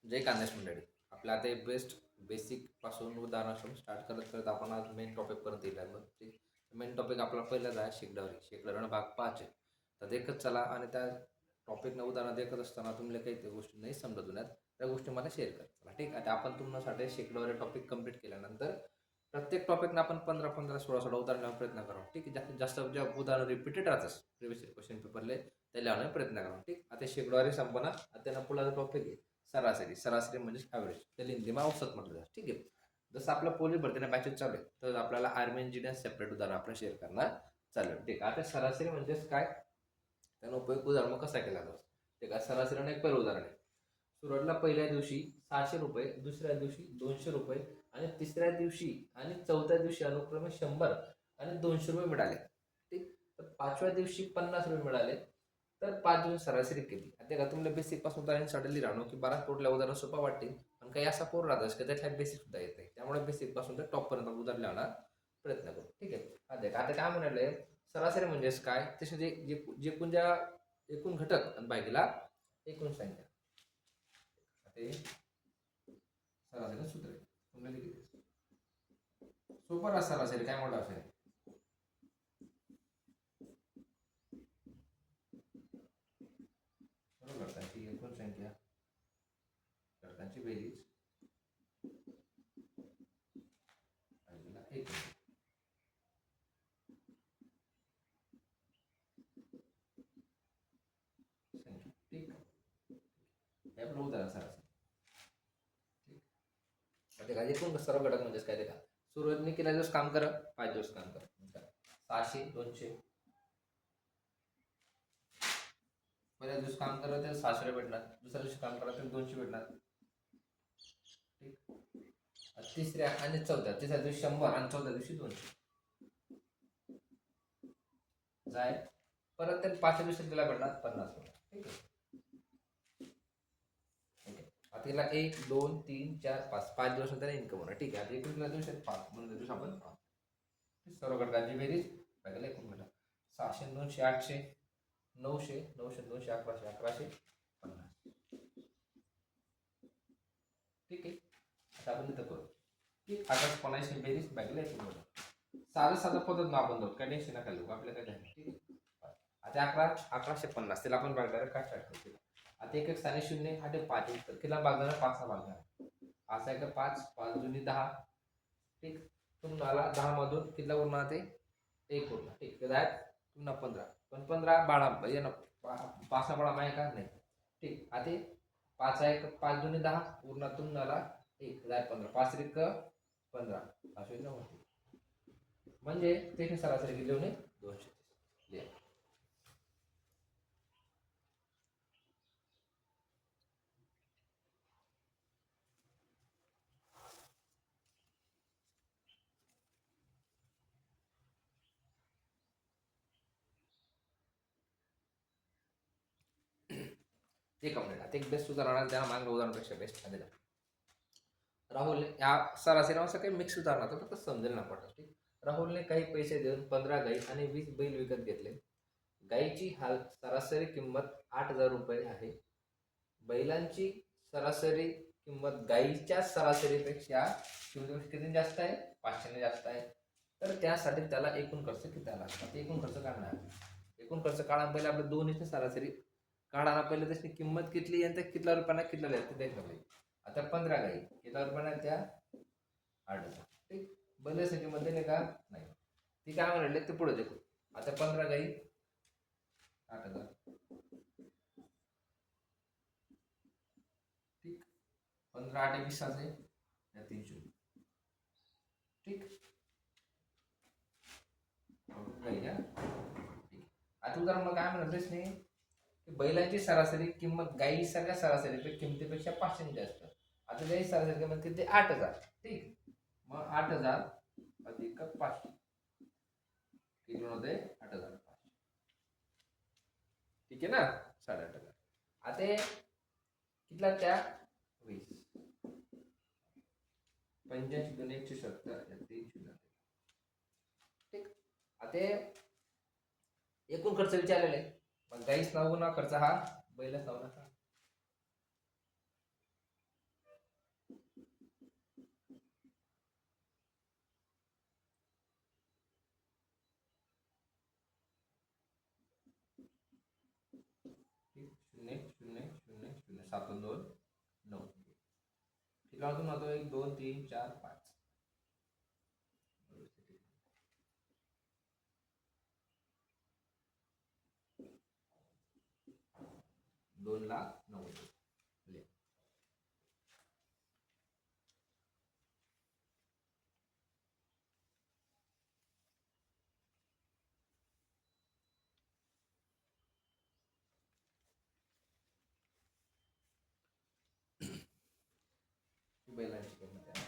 जय कांदेश मंडळी. आपल्या आता बेसिक पासून उदाहरणापासून स्टार्ट करत करत आपण आज मेन टॉपिकपर्यंत येईल आहे. मग मेन टॉपिक आपला पहिलाच आहे शेकडवरी भाग 5 आहे. तर देखत चला आणि त्या टॉपिकनं उदाहरण देखत असताना तुम्हाला काही त्या गोष्टी नाही समजत होण्यात त्या गोष्टी मला शेअर करा. चला ठीक आहे. आता आपण तुमच्यासाठी शेकडवरी टॉपिक कंप्लीट केल्यानंतर प्रत्येक टॉपिकनं आपण 15-15, 16-16 उदाहरण प्रयत्न करा. ठीक आहे. जास्तीत जास्त ज्या उदाहरण रिपीटेड राहतात प्रिव्हियस क्वेश्चन पेपरले ते लावण्याचा प्रयत्न करा. ठीक. आता शेकडवारी संपना आता पुढला टॉपिक आहे सरासरी म्हणजे ॲव्हरेज, त्याला हिंदीमा औसत म्हटलं जातं. ठीक आहे. जसं आपलं पोलीस भरतीने बॅचेस चालू आहे तर आपल्याला आर्मी इंजिनियर सेपरेट उदाहरण आपण शेअर करणार चालू आहे. ठीक आहे. आता सरासरी म्हणजेच काय, त्यानं उपयोग उदाहरण कसा केला जातो. ठीक आहे. सरासरीने एक पहिलं उदाहरण आहे. सुरुवातीला पहिल्या दिवशी 600 रुपये, दुसऱ्या दिवशी 200 रुपये आणि तिसऱ्या दिवशी आणि चौथ्या दिवशी अनुक्रमे 100 आणि 200 रुपये मिळाले. ठीक. तर 5व्या दिवशी 50 रुपये मिळाले. तर 5 दिवस सरासरी केली. आता का तुम्हाला बेसिक पासून उदाहरण सडनली राहणं की बराच पोटल्या उदाहरण सोपा वाटतील, पण काही असा पोर राहतच की त्याच्यात बेसिक सुद्धा येत नाही. त्यामुळे बेसिक पासून तर टॉप पर्यंत उदाहरण लावणार प्रयत्न करू. ठीक आहे. आता काय म्हणाले, सरासरी म्हणजेच काय, तसे जे एकूण घटक आणि बाकीला एकूण संख्या. ते सरासरी सूत्र आहे. तुम्हाला किती सोपं सरासरी काय म्हणलं असेल. घटकांची एकूण संख्या, घटकांची बेरीज एकूण संख्या. ठीक. हे आपलं उदाहरण सरासरी. ठीक. आता एकूण सर्व घटक म्हणजेच काय ते का, सुरुवातीने केल्या दिवस काम करा, 5 दिवस काम करा. 600, 200 पहिल्या दिवशी काम करा तर 600 भेटणार, दुसऱ्या दिवशी काम करा तर 200 भेटणार. ठीक. तिसऱ्या दिवशी 100 आणि चौथ्या दिवशी 200 जाय. परत त्या 5व्या दिवशी तिला भेटणार 50 रुपये. ठीक आहे. आता तिला 1, 2, 3, 4, 5 दिवस त्याला इन्कम होणार. ठीक आहे. आता एकूण किती दिवस 5 म्हणून दिवस आपण 5 सर्व घटकांची बेरीज बघायला एकूण भेटणार 600, 200, 800, 900, 900, 200, 1100, 1150. ठीक आहे. आता आपण इथं करू. ठीक. 1150 बेरीज बघायला एकूण भेटणार. साधं पद्धत ना आपण काय टेन्शन नका घेऊ, आपल्या काय झालं. ठीक आहे. आता 1150 त्याला आपण बघणार काय स्टार्ट करतो. आता एक स्थानी 0 हा 5 किला भागणार 5 भागणार असा एक 5 5 जुनी 10. ठीक. तुम्हाला 10 मधून किल्ला उरणार ते 1 उरणार. ठीक आहे. पुन्हा 15 पण 15 12 ये ना 5 बळा माय का नाही. ठीक. आता 5 1 5 जुनी 10 उरणार तुम्हाला 1 15 5 1 15 असे 9 म्हणजे ते सरासरी किती होणे 230. ते कंप्लीट. आता एक बेस्ट उदाहरण त्या मागल्या उदाहरणापेक्षा बेस्ट आहे. राहुल या सरासरी असं काही मिक्स उदाहरण होतं फक्त समजेल ना पडतं. ठीक. राहुलने काही पैसे देऊन 15 गाई आणि 20 बैल विकत घेतले. गाईची सरासरी किंमत 8,000 रुपये आहे. बैलांची सरासरी किंमत गाईच्या सरासरीपेक्षा किती जास्त आहे, 500 जास्त आहे. तर त्यासाठी त्याला एकूण खर्च किती आला. एकूण खर्च काढणार. एकूण खर्च काढा पहिले आपल्या दोन्हीची सरासरी काढायला पहिले त्याची किंमत किती आणि त्या कितल्या रुपयांना कितल्या द्यायचं पाहिजे. आता 15 गाई किती रुपयांना त्या 8,000. ठीक. बैलाची किंमत दिली का नाही, ती काय म्हणाले ते पुढे देखू. आता 15 गाई 8,000. ठीक. 15 8 20 आहे 300. ठीक. गाई घ्या. ठीक. आता उदाहरण मग काय म्हणतेस नाही की बैलाची सरासरी किंमत गाई सगळ्या सरासरी किमतीपेक्षा 500 जास्त. आता गाई सरासरी किंमत किती 8,000. ठीक. मग 8,000 अधिक 500 किती होते 8,500. ठीक आहे ना 8,500. आता कितला त्या 20 85 2 170 300. ठीक. आता एकूण खर्च विचारलेला आहे. मग गाईच नाव ना खर्च हा बैलच नाव ना 7 2 9. किती वाजून होतो? 1 2 3 4 5. 2,90,000. बैलांची किंमत आहे.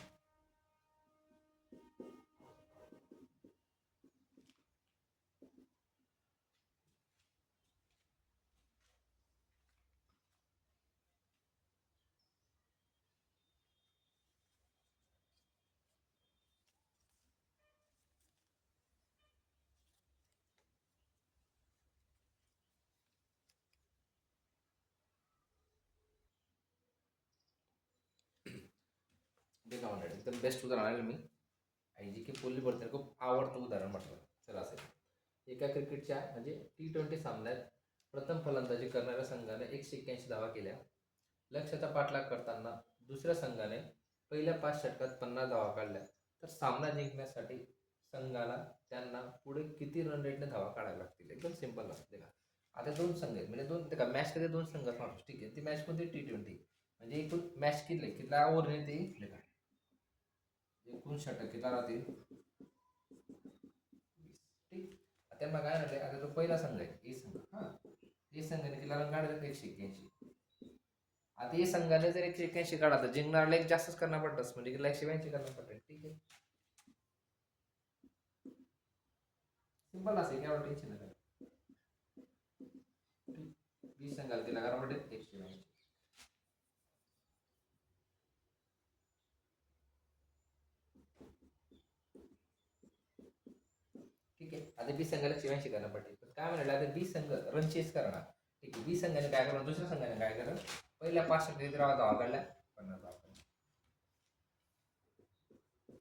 एकदम बेस्ट उदाहरण आहे मी. आणि जी की पोल्ली पडते खूप आवडतं उदाहरण म्हटलं चल असेल. एका क्रिकेटच्या म्हणजे T20 सामन्यात प्रथम फलंदाजी करणाऱ्या संघाने 181 धावा केल्या. लक्ष्याचा पाठलाग करताना दुसऱ्या संघाने पहिल्या 5 षटकात 50 धावा काढल्या. तर सामना जिंकण्यासाठी संघाला त्यांना पुढे किती रन रेटने धावा काढाव्या लागतील? एकदम सिंपल असते का. आता 2 संघ आहेत म्हणजे 2 ते का मॅचमध्ये 2 संघात माणूस ठीक आहे. ती मॅच कोणती T20 म्हणजे एकूण मॅच किती किती ओव्हर ते एकूण षटक किती राहतील? 20. ठीक. आता मग काय झालंय आता तो पहिला संघ आहे ए संघ. हा ए संघाने किती रन काढले? 181. आता ए संघाने जर 181 काढा तर जिंकणारला एक जास्तच करणार पडतंच म्हणजे 182 करणार पडतं. ठीक आहे सिंपल असेल काय टेन्शन नाही. 20 संघाला केला कारण म्हणजे 182. ठीक आहे आता 20 संघाला 182 करणार पडते. काय म्हणाले आता 20 संघ रन चेस करणार. ठीक आहे 20 संघाने काय करणार? दुसऱ्या संघाने काय करणार? पहिल्या 5 षटकात धावा काढल्या 50 धावा काढल्या.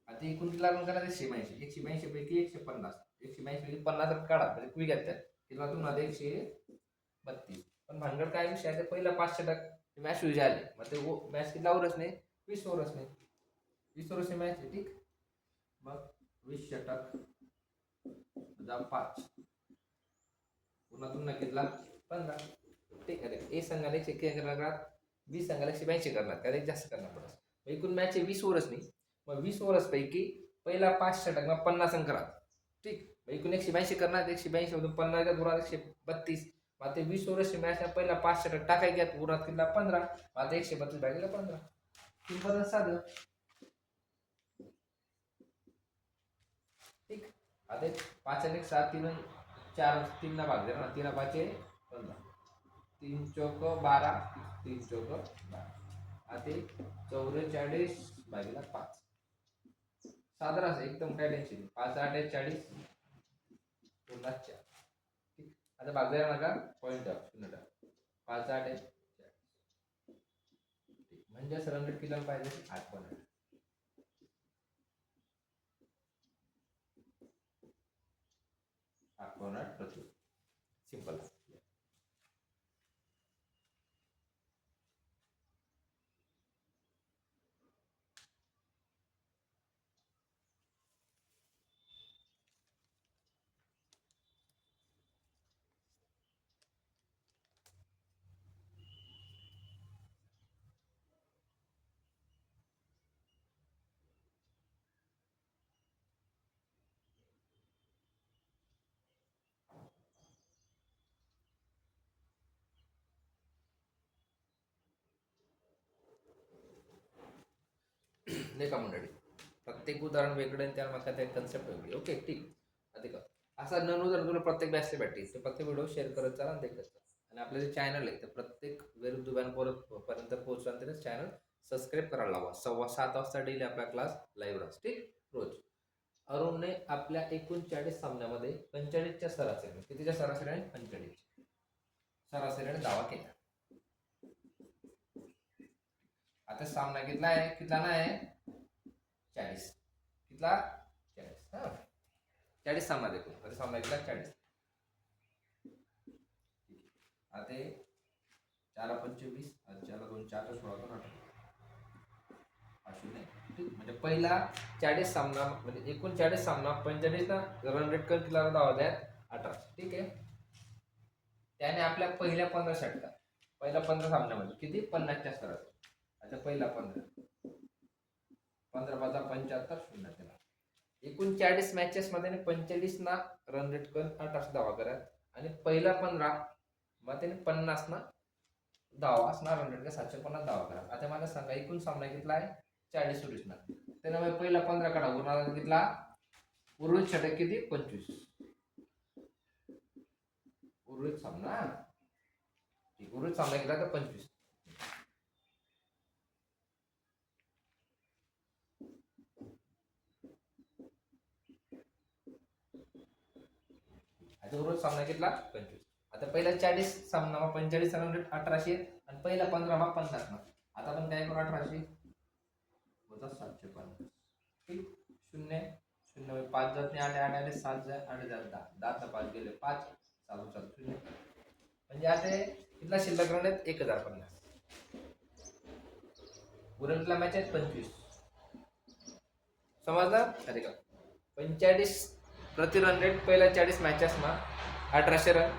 आता एकूण किती रन करा? 182. 182 पैकी 150. 182 पैकी 50 रन काढा म्हणजे क्विक आहेत त्यात. किती वाजून मध्ये 132. पण भानगड काय विषय आहे? पहिल्या 5 षटक मॅच विजय आले मग ते मॅच किती ओव्हरच नाही 20 ओव्हरच नाही. 20 ओव्हरची मॅच आहे. ठीक मग 20 षटक 5 पुन्हा घेतला 15. ठीक आहे ए संघाने 181 करणार 20 संघाला 182 करणार त्याला जास्त करणार पडत. एकूण मॅच 20 ओव्हरच नाही मग 20 ओव्हरच पैकी पहिला 5 षटक मग 50 रन करा. ठीक एकूण 182 करणार 182 मधून 50 उरात 132. मग ते 20 ओव्हरची मॅच पहिला 5 षटक टाकाय उरात किती 15. आता 132 भागीला 15. सिंपल साधं. ठीक आता 5 आणि 7 3 4 3 ना भाग देणार 3 5 15. 3 चौक 12 3 चौक 12. आता 44 भागीला 5. साधारण असं एकदम काय टेन्शन 5 8 40 पुन्हा 4. ठीक आता भाग द्यायला नका पॉईंट टाक 5 8 40. म्हणजे रन रेट किती पाहिजे 8 पण 8 प्रति. सिंपल. नाही का मंडळी प्रत्येक उदाहरण वेगळं आणि त्याला त्या कन्सेप्ट वेगळी. ओके ठीक आता का असा न उदाहरण तुला प्रत्येक बॅचला भेटतील तर प्रत्येक व्हिडिओ शेअर करत चला आणि देखत चला. आणि आपलं जे चॅनल आहे तर प्रत्येक पर्यंत पोहोचल्यानंतर चॅनल सबस्क्राईब करायला लावा. 7:15 वाजता डेली आपला क्लास लाईव्ह राहतो. ठीक रोज. अरुणने आपल्या 39 सामन्यामध्ये 45च्या सरासरीने कितीच्या सरासरीने 45 सरासरीने धावा केल्या. आता सामना कितला आहे कितला नाही 40 कितला 40 हा 40 सामना देखो आता सामना कितला 40. आता 4 25 आणि 4 2 4 16 2 18 0. ठीक, म्हणजे पहिला 40 सामना म्हणजे एकूण 40 सामना 45 ना रन रेट कर किती धावा द्या 18. ठीक आहे. त्याने आपल्या पहिल्या 15 षटकात पहिल्या 15 सामन्यामध्ये किती 50च्या स्तरावर. आता पहिला 15 15 75 0 केला. एकूण 40 मॅचेस मध्ये 45 ना रन रेट करून 18 धावा करा आणि पहिला 15 मग त्याने 50 ना धावा असणार रन रेट 750 धावा करा. आता मला सांगा एकूण सामना कितला आहे 40 उरणार. त्यामुळे पहिला 15 काढा उरणार कितला उर्वरित षटक किती 25 उर्वरित सामना. उर्वरित सामना केला तर 25. आता उर्वरित सामना कितला 25. आता पहिला 40 सामना 45 रन रेट 1800 आणि पहिला 15 50 ना. आता आपण काय करू 1800 वजा 750. ठीक 0 0 5 जात नाही 8 8 आले 7 जाय 8 जात 10 10 5 गेले 5 7 7 0. म्हणजे आता कितला शिल्लक रन आहेत 1050. उरलेला मॅच आहेत 25. समजलं अरे का 45 प्रति रन रेट पहिल्या 40 मॅचेस ना 1800 रन.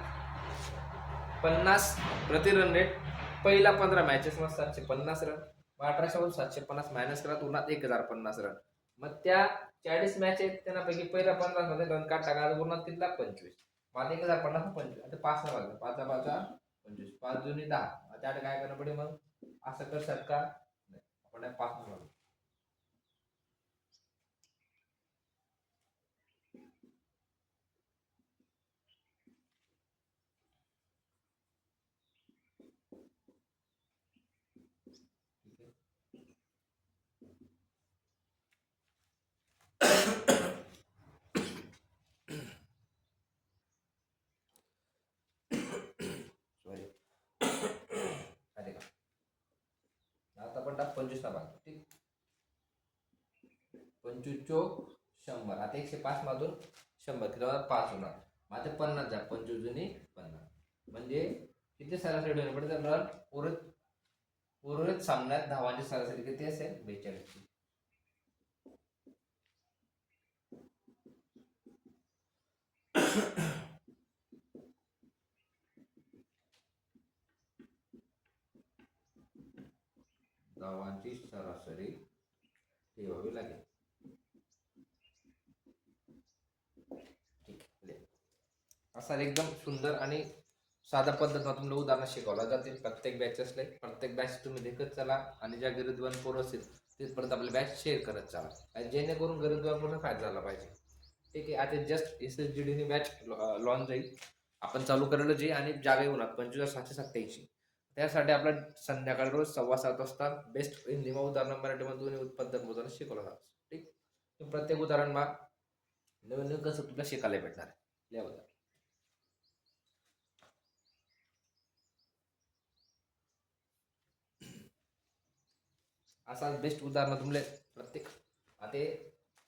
50 प्रति रन रेट पहिला 15 मॅचेस मध्ये 750 रन. 1800 वरून 750 मायनस करा उरणार 1050 रन. मग त्या 40 मॅच आहेत त्यांनापैकी पहिल्या 15 मध्ये रन काढ टाका उरणार तिथला 25. मग 1050 25. आता 5 ना वाजला 5 5 25 5 जुनी 10. आता काय करणं पडेल मग असं कर शकता नाही आपण 5 ना वाजला. सॉरी अरे का आता आपण टाक 25 ना भाग. ठीक 25 चोक 100. आता 105 मधून 100 किलो 5 होणार. मग आता 50 जा 25 जुनी 50. म्हणजे किती सरासरी होईल पडते रन उर्वरित सामन्यात धावांची सरासरी किती असेल 42. धावांची सरासरी ठेवावी लागेल. ठीक आहे. असा एकदम सुंदर आणि साधा पद्धतीने तुम्हाला उदाहरण शिकवला जाते प्रत्येक बॅचेसला. प्रत्येक बॅच तुम्ही देखत चला आणि ज्या गरजवान पोरं असतील तिथपर्यंत आपल्या बॅच शेअर करत चला आणि जेणेकरून गरजवान पूर्ण फायदा झाला पाहिजे. ठीक आहे. आता जस्ट SSGD बॅच लॉन्च जाईल आपण चालू करायला जे आणि जागा येऊन 25,787. त्यासाठी आपला संध्याकाळी रोज 7:15 वाजता बेस्ट हिंदी उदाहरण मराठीमध्ये दोन्ही पद्धत उदाहरण शिकवलं जातं. ठीक प्रत्येक उदाहरण मग नवीन नवीन कसं तुला शिकायला भेटणार आहे याबद्दल. असा बेस्ट उदाहरण तुमले प्रत्येक आता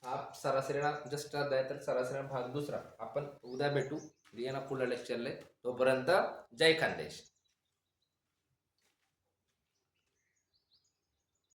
हा सरासरीना जस्ट द्याय तर सरासरी भाग दुसरा आपण उद्या भेटू रियाना पुढल्या लेक्चरले. तोपर्यंत जय खानदेश.